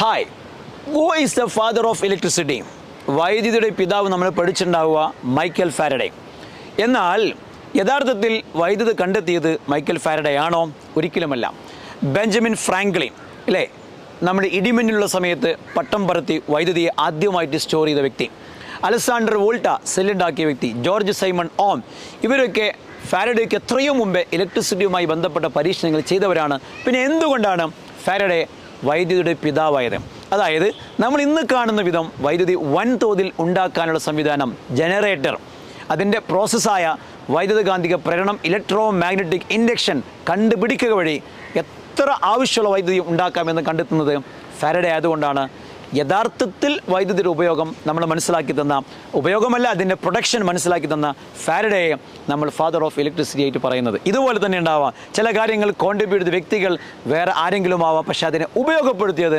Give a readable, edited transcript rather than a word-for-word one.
Hi, who is the father of electricity? വൈദ്യുതിയുടെ പിതാവ് നമ്മൾ പഠിച്ചിട്ടുണ്ടാവുക മൈക്കൽ ഫാരഡേ. എന്നാൽ യഥാർത്ഥത്തിൽ വൈദ്യുതി കണ്ടെത്തിയത് മൈക്കൽ ഫാരഡേ ആണോ? ഒരിക്കലുമല്ല. ബെഞ്ചമിൻ ഫ്രാങ്ക്ലിൻ, അല്ലേ, നമ്മുടെ ഇടിമിന്നലുള്ള സമയത്ത് പട്ടം പറത്തി വൈദ്യുതിയെ ആദ്യമായിട്ട് സ്റ്റോർ ചെയ്ത വ്യക്തി. അലക്സാണ്ടർ വോൾട്ട സെല്ലുണ്ടാക്കിയ വ്യക്തി. ജോർജ് സൈമൺ ഓം, ഇവരൊക്കെ ഫാരഡേക്ക് എത്രയോ മുമ്പേ ഇലക്ട്രിസിറ്റിയുമായി ബന്ധപ്പെട്ട പരീക്ഷണങ്ങൾ ചെയ്തവരാണ്. പിന്നെ എന്തുകൊണ്ടാണ് ഫാരഡേ വൈദ്യുതിയുടെ പിതാവായത്? അതായത് നമ്മൾ ഇന്ന് കാണുന്ന വിധം വൈദ്യുതി വൻതോതിൽ ഉണ്ടാക്കാനുള്ള സംവിധാനം, ജനറേറ്റർ, അതിൻ്റെ പ്രോസസ്സായ വൈദ്യുതകാന്തിക പ്രേരണം, ഇലക്ട്രോ മാഗ്നറ്റിക് ഇൻഡക്ഷൻ കണ്ടുപിടിക്കുക വഴി എത്ര ആവശ്യമുള്ള വൈദ്യുതി ഉണ്ടാക്കാമെന്ന് കണ്ടെത്തുന്നത് ഫാരഡേ ആയതുകൊണ്ടാണ്. യഥാർത്ഥത്തിൽ വൈദ്യുതിയുടെ ഉപയോഗം നമ്മൾ മനസ്സിലാക്കി തന്ന, ഉപയോഗമല്ല അതിൻ്റെ പ്രൊഡക്ഷൻ മനസ്സിലാക്കി തന്ന ഫാരഡേയെ നമ്മൾ ഫാദർ ഓഫ് ഇലക്ട്രിസിറ്റി ആയിട്ട് പറയുന്നത്. ഇതുപോലെ തന്നെ ഉണ്ടാവാം ചില കാര്യങ്ങൾ കോൺട്രിബ്യൂട്ട് ചെയ്ത വ്യക്തികൾ വേറെ ആരെങ്കിലും ആവാം, പക്ഷേ അതിനെ ഉപയോഗപ്പെടുത്തിയത്